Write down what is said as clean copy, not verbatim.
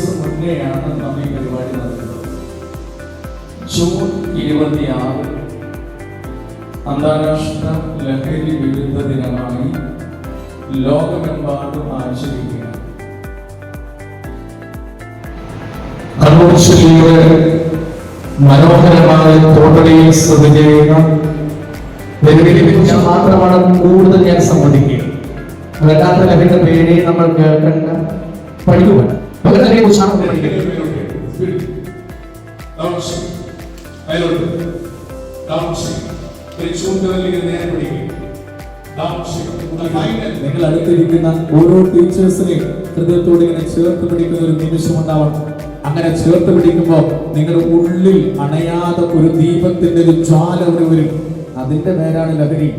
ദിവസം മുന്നേയാണ് നമ്മൾ ഈ പരിപാടി നടത്തുന്നത്. ജൂൺ 26 അന്താരാഷ്ട്ര ലഹരി വിരുദ്ധ ദിനമായി ലോകമെമ്പാടും ആചരിക്കുകയാണ്. കണ്ണൂർ ജില്ലയുടെ മനോഹരമായ തോട്ടടിയിൽ സ്ഥിതി ചെയ്യുന്ന ലഹരിയെക്കുറിച്ച് മാത്രമാണ് കൂടുതൽ ഞാൻ സമ്മതിക്കുക. വല്ലാത്ത ലഹരിയുടെ പേരെ നമ്മൾ കേൾക്കണ്ട, പഠിക്കുക. ലഹരിയെ കുറിച്ചാണ് നിങ്ങൾ അടുത്തിരിക്കുന്ന ഓരോ ടീച്ചേഴ്സിനെയും ഹൃദയത്തോടെ ഇങ്ങനെ ചേർത്ത് പിടിക്കുന്ന ഒരു നിമിഷം ഉണ്ടാവണം. അങ്ങനെ ചേർത്ത് പിടിക്കുമ്പോൾ നിങ്ങളുടെ ഉള്ളിൽ അണയാതെ ഒരു ദീപത്തിന്റെ ഒരു ജ്വാല വരും. അതിന്റെ പേരാണ് ലഹരി.